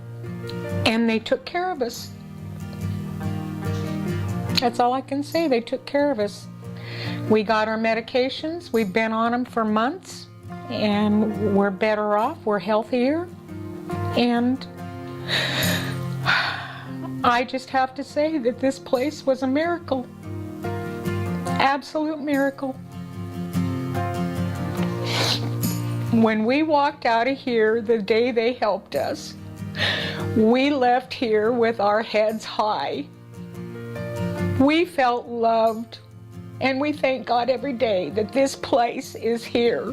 and they took care of us. That's all I can say. They took care of us. We got our medications. We've been on them for months, and we're better off. We're healthier. And I just have to say that this place was a miracle. Absolute miracle. When we walked out of here the day they helped us, we left here with our heads high. We felt loved, and we thank God every day that this place is here.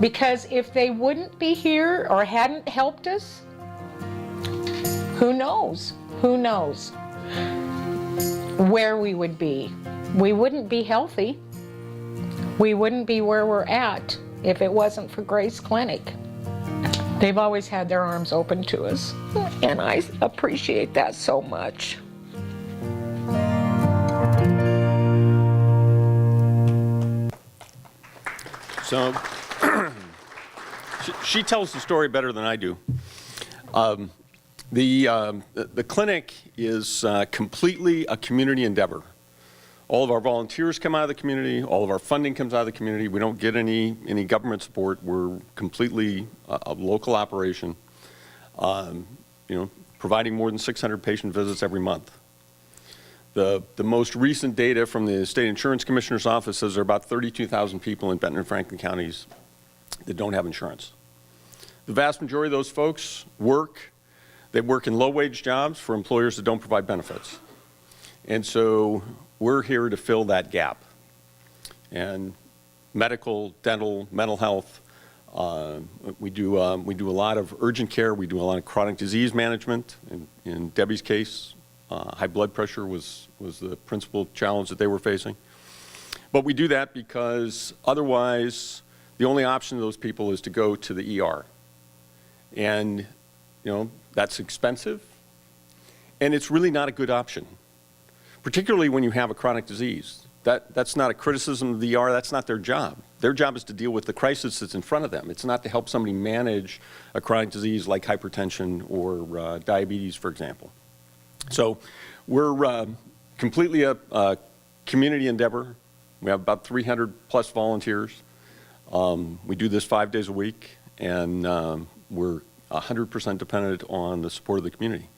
Because if they wouldn't be here or hadn't helped us, who knows? Who knows where we would be? We wouldn't be healthy. We wouldn't be where we're at if it wasn't for Grace Clinic. They've always had their arms open to us, and I appreciate that so much. so she tells the story better than I do. The clinic is completely a community endeavor. All of our volunteers come out of the community. All of our funding comes out of the community. We don't get any government support. We're completely a local operation, providing more than 600 patient visits every month. The most recent data from the State Insurance Commissioner's Office says there are about 32,000 people in Benton and Franklin counties that don't have insurance. The vast majority of those folks work in low-wage jobs for employers that don't provide benefits. And so we're here to fill that gap. And medical, dental, mental health, we do a lot of urgent care. We do a lot of chronic disease management. In Debbie's case, high blood pressure was the principal challenge that they were facing. But we do that because otherwise the only option to those people is to go to the ER. And, that's expensive, and it's really not a good option, particularly when you have a chronic disease. That's not a criticism of the ER. That's not their job. Their job is to deal with the crisis that's in front of them. It's not to help somebody manage a chronic disease like hypertension or diabetes, for example. So we're completely a community endeavor. We have about 300 plus volunteers. We do this 5 days a week, and we're 100% dependent on the support of the community.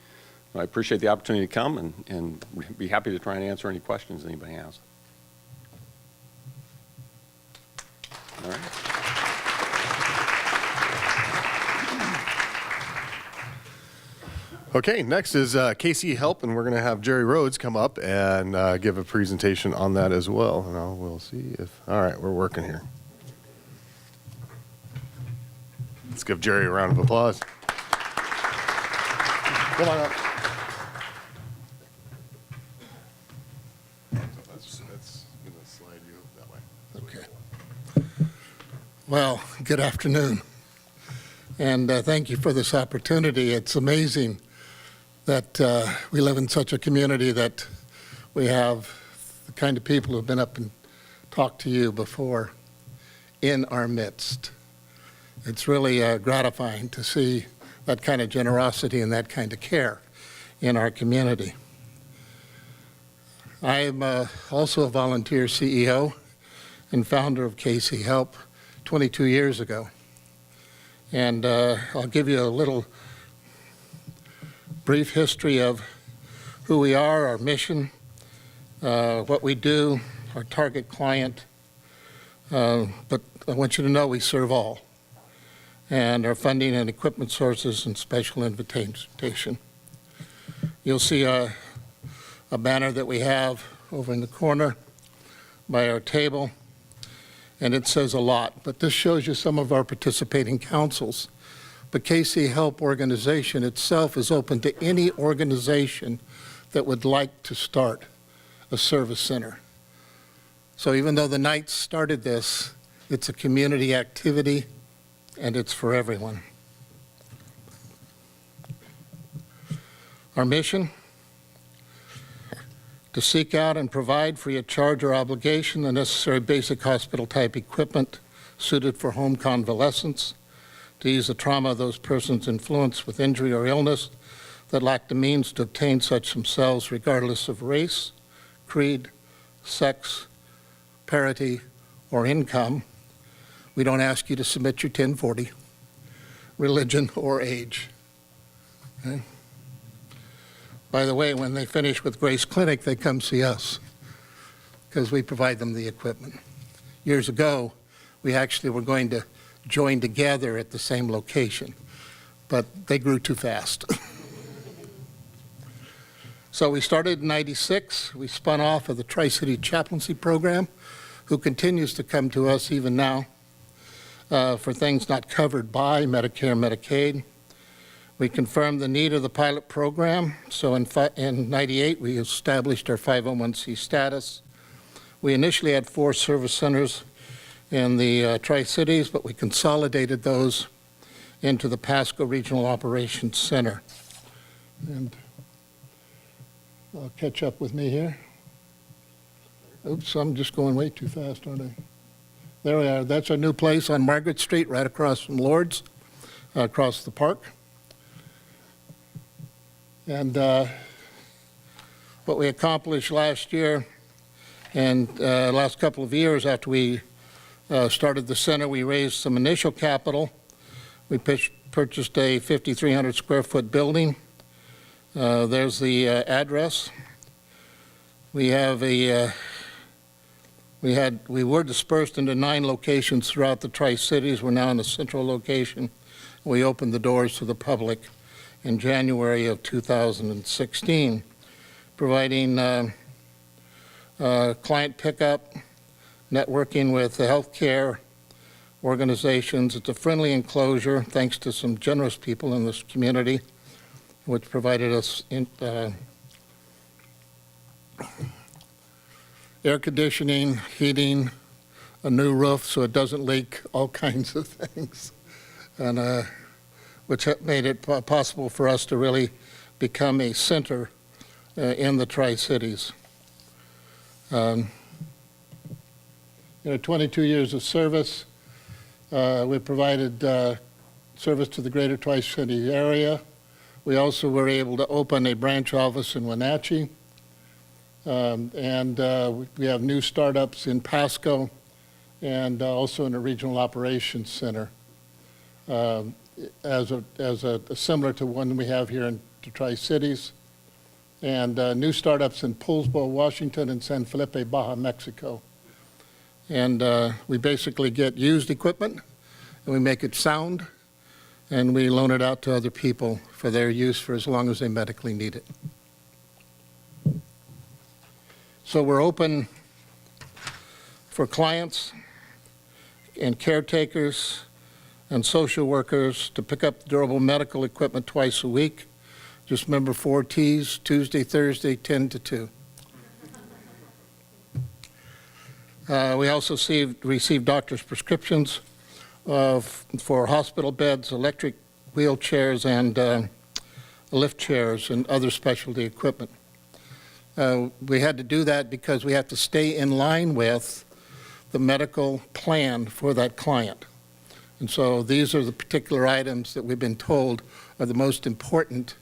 I appreciate the opportunity to come and be happy to try and answer any questions anybody has. All right. Okay, next is KC Help, and we're going to have Jerry Rhodes come up and give a presentation on that as well. And we'll see if, all right, we're working here. Let's give Jerry a round of applause. Come on up. That's going to slide you that way. Okay. Well, good afternoon. And thank you for this opportunity. It's amazing that we live in such a community that we have the kind of people who've been up and talked to you before in our midst. It's really gratifying to see that kind of generosity and that kind of care in our community. I'm also a volunteer CEO and founder of KC Help 22 years ago. And I'll give you a little brief history of who we are, our mission, what we do, our target client. But I want you to know we serve all, and our funding and equipment sources and special invitation. You'll see a banner that we have over in the corner by our table, and it says a lot, but this shows you some of our participating councils. The KC Help organization itself is open to any organization that would like to start a service center. So even though the Knights started this, it's a community activity and it's for everyone. Our mission: to seek out and provide free of charge or obligation the necessary basic hospital type equipment suited for home convalescence, to ease the trauma of those persons influenced with injury or illness that lack the means to obtain such themselves regardless of race, creed, sex, parity, or income. We don't ask you to submit your 1040, religion, or age. Okay? By the way, when they finish with Grace Clinic, they come see us because we provide them the equipment. Years ago, we actually were going to join together at the same location, but they grew too fast. So we started in '96. We spun off of the Tri-City Chaplaincy Program, who continues to come to us even now for things not covered by Medicare and Medicaid. We confirmed the need of the pilot program, so in '98 we established our 501c status. We initially had 4 service centers in the Tri-Cities, but we consolidated those into the Pasco Regional Operations Center. And I'll catch up with me here. Oops, I'm just going way too fast, aren't I? There we are. That's our new place on Margaret Street, right across from Lord's, across the park. And what we accomplished last year and last couple of years after we started the center, we raised some initial capital. We purchased a 5,300 square foot building. There's the address. We have a we were dispersed into 9 locations throughout the Tri-Cities. We're now in a central location. We opened the doors to the public in January of 2016, providing client pickup, networking with the healthcare organizations. It's a friendly enclosure, thanks to some generous people in this community, which provided us air conditioning, heating, a new roof so it doesn't leak, all kinds of things, and which made it possible for us to really become a center in the Tri-Cities. 22 years of service. We provided service to the greater Tri-City area. We also were able to open a branch office in Wenatchee. And we have new startups in Pasco and also in a regional operations center, similar to one we have here in the Tri-Cities, and new startups in Poulsbo, Washington, and San Felipe, Baja, Mexico. And we basically get used equipment, and we make it sound, and we loan it out to other people for their use for as long as they medically need it. So we're open for clients and caretakers and social workers to pick up durable medical equipment twice a week. Just remember 4 T's, Tuesday, Thursday, 10 to 2. We also received doctor's prescriptions for hospital beds, electric wheelchairs, and lift chairs and other specialty equipment. We had to do that because we have to stay in line with the medical plan for that client. And so these are the particular items that we've been told are the most important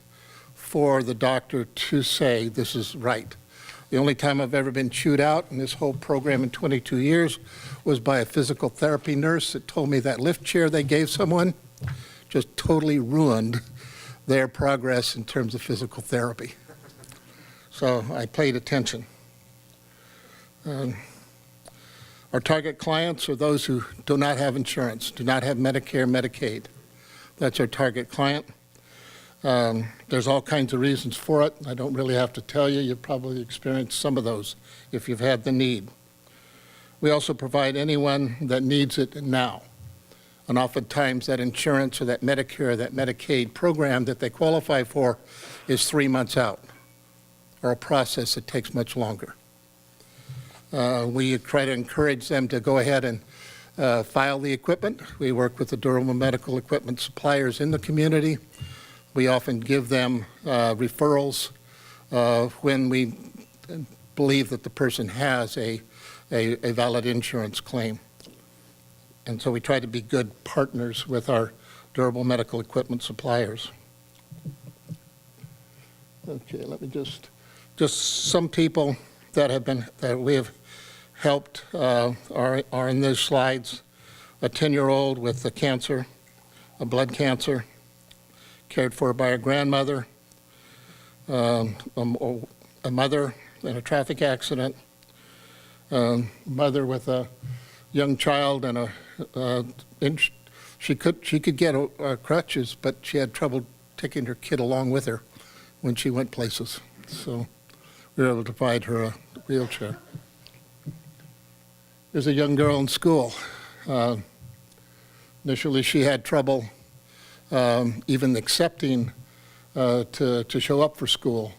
for the doctor to say this is right. The only time I've ever been chewed out in this whole program in 22 years was by a physical therapy nurse that told me that lift chair they gave someone just totally ruined their progress in terms of physical therapy. So I paid attention. Our target clients are those who do not have insurance, do not have Medicare, Medicaid. That's our target client. There's all kinds of reasons for it. I don't really have to tell you. You've probably experienced some of those if you've had the need. We also provide anyone that needs it now. And oftentimes that insurance or that Medicare or that Medicaid program that they qualify for is 3 months out, or a process that takes much longer. We try to encourage them to go ahead and file the equipment. We work with the durable medical equipment suppliers in the community. We often give them referrals when we believe that the person has a valid insurance claim. And so we try to be good partners with our durable medical equipment suppliers. Okay, let me just some people that we have helped are in those slides. A 10-year-old with a cancer, a blood cancer, cared for by a grandmother, a mother in a traffic accident, mother with a young child and she could get crutches, but she had trouble taking her kid along with her when she went places. So we were able to provide her a wheelchair. There's a young girl in school. Initially, she had trouble even accepting to show up for school.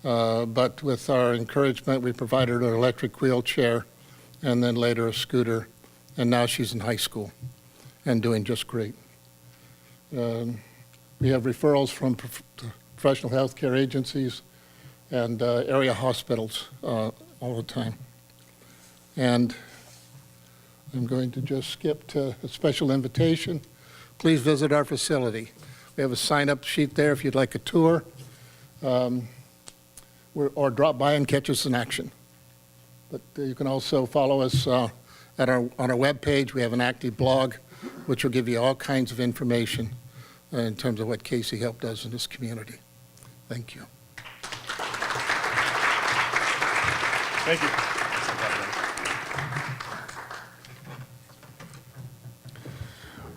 But with our encouragement, we provided her an electric wheelchair and then later a scooter. And now she's in high school and doing just great. We have referrals from professional health care agencies and area hospitals all the time. And I'm going to just skip to a special invitation. Please visit our facility. We have a sign-up sheet there if you'd like a tour. or drop by and catch us in action. But you can also follow us on our webpage. We have an active blog, which will give you all kinds of information in terms of what Casey Help does in this community. Thank you. Thank you.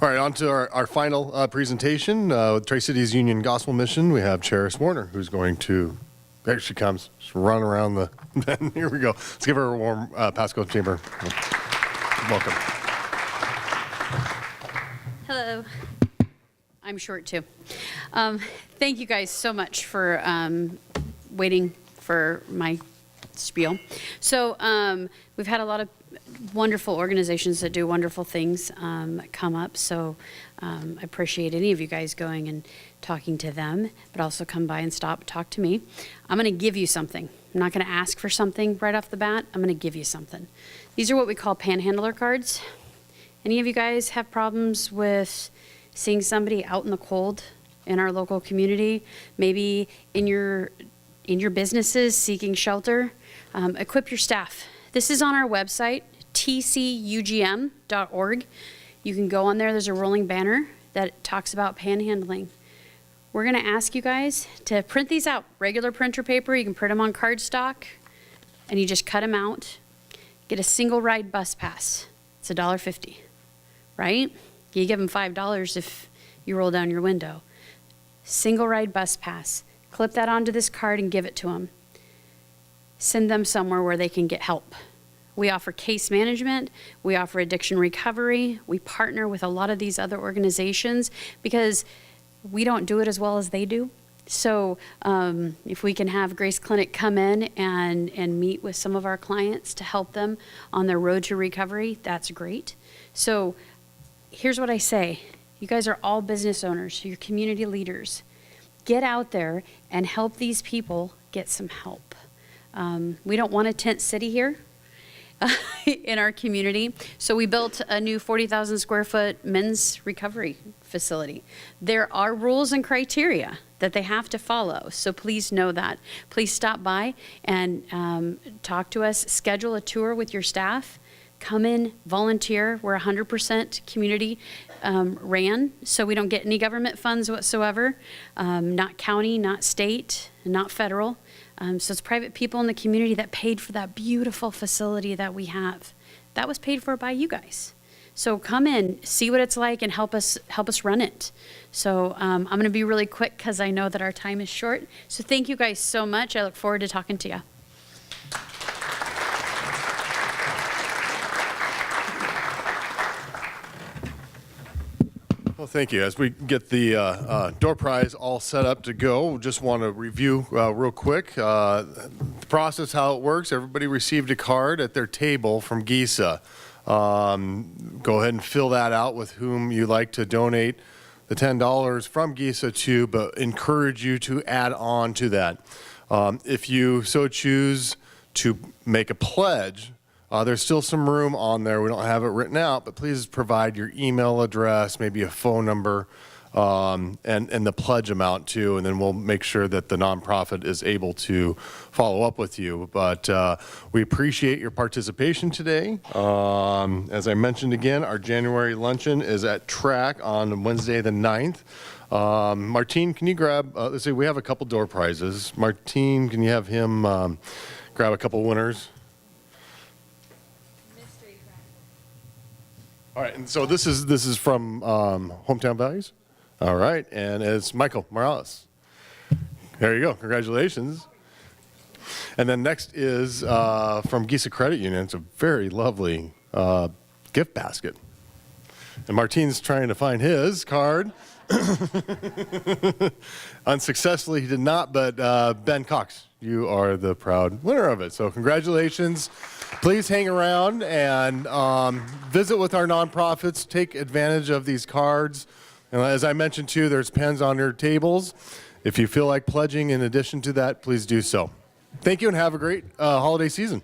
All right, on to our final presentation with Tri-Cities Union Gospel Mission. We have Charis Warner, who's going to, there she comes, just run around the bend. Here we go. Let's give her a warm Pasco Chamber. Welcome. Hello. I'm short too. Thank you guys so much for waiting for my spiel. So we've had a lot of wonderful organizations that do wonderful things come up. So I appreciate any of you guys going and talking to them, but also come by and talk to me. I'm going to give you something. I'm not going to ask for something right off the bat. I'm going to give you something. These are what we call panhandler cards. Any of you guys have problems with seeing somebody out in the cold in our local community, maybe in your businesses seeking shelter? Equip your staff. This is on our website, tcugm.org. You can go on there. There's a rolling banner that talks about panhandling. We're going to ask you guys to print these out. Regular printer paper, you can print them on cardstock, and you just cut them out. Get a single ride bus pass. It's $1.50, right? You give them $5 if you roll down your window. Single ride bus pass. Clip that onto this card and give it to them. Send them somewhere where they can get help. We offer case management. We offer addiction recovery. We partner with a lot of these other organizations because we don't do it as well as they do. So if we can have Grace Clinic come in and meet with some of our clients to help them on their road to recovery, that's great. So here's what I say. You guys are all business owners. You're community leaders. Get out there and help these people get some help. We don't want a tent city here in our community. So we built a new 40,000 square foot men's recovery facility. There are rules and criteria that they have to follow. So please know that. Please stop by and talk to us. Schedule a tour with your staff. Come in, volunteer. We're 100% community ran, so we don't get any government funds whatsoever. Not county, not state, not federal. So it's private people in the community that paid for that beautiful facility that we have. That was paid for by you guys. So come in, see what it's like, and help us run it. So I'm going to be really quick because I know that our time is short. So thank you guys so much. I look forward to talking to you. Well, thank you. As we get the door prize all set up to go, just want to review real quick the process, how it works. Everybody received a card at their table from GISA. Go ahead and fill that out with whom you like to donate the $10 from GISA to, but encourage you to add on to that. If you so choose to make a pledge, there's still some room on there. We don't have it written out, but please provide your email address, maybe a phone number, and the pledge amount too, and then we'll make sure that the nonprofit is able to follow up with you. But we appreciate your participation today. As I mentioned again, our January luncheon is at Track on Wednesday the 9th. Martine, can you grab, let's see, we have a couple door prizes. Martine, can you have him grab a couple winners? All right, and so this is from Hometown Values. All right, and it's Michael Morales. There you go. Congratulations. And then next is from GISA Credit Union. It's a very lovely gift basket. And Martine's trying to find his card. Unsuccessfully, he did not, but Ben Cox, you are the proud winner of it. So congratulations. Please hang around and visit with our nonprofits. Take advantage of these cards. And as I mentioned too, there's pens on your tables. If you feel like pledging in addition to that, please do so. Thank you and have a great holiday season.